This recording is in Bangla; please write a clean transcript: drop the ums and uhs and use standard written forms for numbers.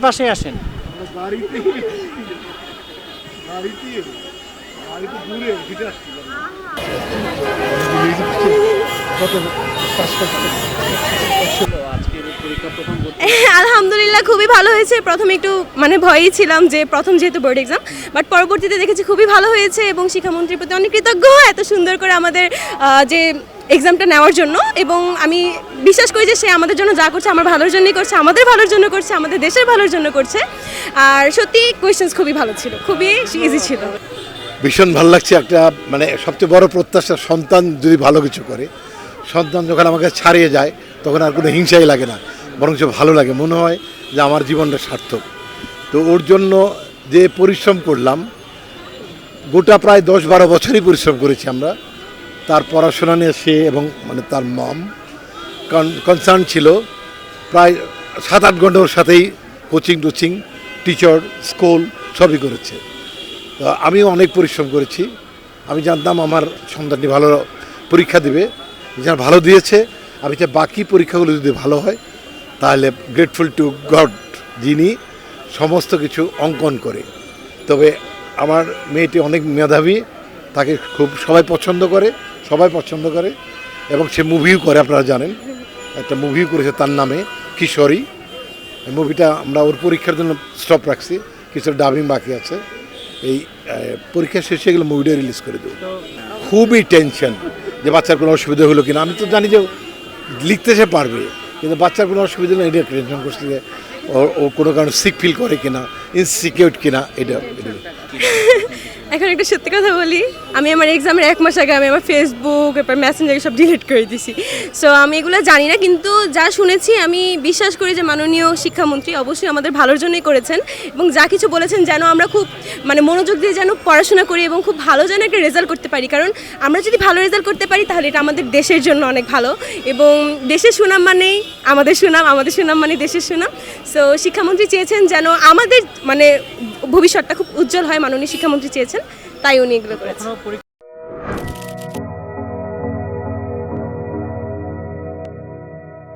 পাশে আসেন। গাড়িতে গাড়িতে গাড়িতে দূরে ঘুরে আসছি আজকের পরীক্ষা প্রথম আলহামদুলিল্লাহ খুবই ভালো হয়েছে। প্রথমে একটু ভয়েই ছিলাম যে প্রথম যেহেতু বোর্ড এক্সাম, বাট পরবর্তীতে দেখেছি খুবই ভালো হয়েছে এবং শিক্ষামন্ত্রীর প্রতি অনেক কৃতজ্ঞ এত সুন্দর করে আমাদের যে এক্সামটা নেওয়ার জন্য। এবং আমি বিশ্বাস করি যে সে আমাদের জন্য যা করছে আমার ভালোর জন্যই করছে, আমাদের ভালোর জন্য করছে, আমাদের দেশের ভালোর জন্য করছে। আর সত্যি কোয়েশ্চেন্স খুবই ভালো ছিল, খুবই ইজি ছিল। ভীষণ ভালো লাগছে। একটা সবচেয়ে বড় প্রত্যাশা, সন্তান যদি ভালো কিছু করে, সন্তান যখন আমাকে ছাড়িয়ে যায় তখন আর কোনো হিংসাই লাগে না, বরঞ্চ ভালো লাগে, মনে হয় যে আমার জীবনটা সার্থক। তো ওর জন্য যে পরিশ্রম করলাম, গোটা প্রায় 10-12 বছরই পরিশ্রম করেছি আমরা। তার পড়াশোনা নিয়ে সে এবং তার মম কনসার্ন ছিল। প্রায় 7-8 ঘন্টা ওর সাথেই কোচিং টিচার, স্কুল সবই করেছে। তো আমিও অনেক পরিশ্রম করেছি। আমি জানতাম আমার সন্তানটি ভালো পরীক্ষা দেবে, যারা ভালো দিয়েছে। আমি চাই বাকি পরীক্ষাগুলো যদি ভালো হয় তাহলে গ্রেটফুল টু গড, যিনি সমস্ত কিছু অঙ্কন করে। তবে আমার মেয়েটি অনেক মেধাবী, তাকে খুব সবাই পছন্দ করে এবং সে মুভিও করে। আপনারা জানেন একটা মুভিও করেছে তার নামে, কিশোরী। এই মুভিটা আমরা ওর পরীক্ষার জন্য স্টপ রাখছি, কিছু ডাবিং বাকি আছে। এই পরীক্ষা শেষে গেলে মুভিটা রিলিজ করে দেবো। খুবই টেনশন যে বাচ্চার কোনো অসুবিধা হলো কিনা। আমি তো জানি যে লিখতে সে পারবে, কিন্তু বাচ্চার কোনো অসুবিধা নেই, এটা টেনশন করছে যে ও কোনো কারণে সিক ফিল করে কিনা, ইনসিকিউর কিনা। এটা এখন একটা সত্যি কথা বলি, আমি আমার এক্সামের 1 মাস আগে আমি আমার ফেসবুক, এরপর মেসেঞ্জার সব ডিলিট করে দিছি। সো আমি এগুলো জানি না, কিন্তু যা শুনেছি আমি বিশ্বাস করি যে মাননীয় শিক্ষামন্ত্রী অবশ্যই আমাদের ভালোর জন্যই করেছেন এবং যা কিছু বলেছেন যেন আমরা খুব মনোযোগ দিয়ে যেন পড়াশোনা করি এবং খুব ভালো যেন একটা রেজাল্ট করতে পারি। কারণ আমরা যদি ভালো রেজাল্ট করতে পারি তাহলে এটা আমাদের দেশের জন্য অনেক ভালো, এবং দেশের সুনাম মানেই আমাদের সুনাম, আমাদের সুনাম মানে দেশের সুনাম। সো শিক্ষামন্ত্রী চেয়েছেন যেন আমাদের ভবিষ্যৎটা খুব উজ্জ্বল হয়, মাননীয় শিক্ষামন্ত্রী চেয়েছেন, তাই উনি এগুলো করেছেন।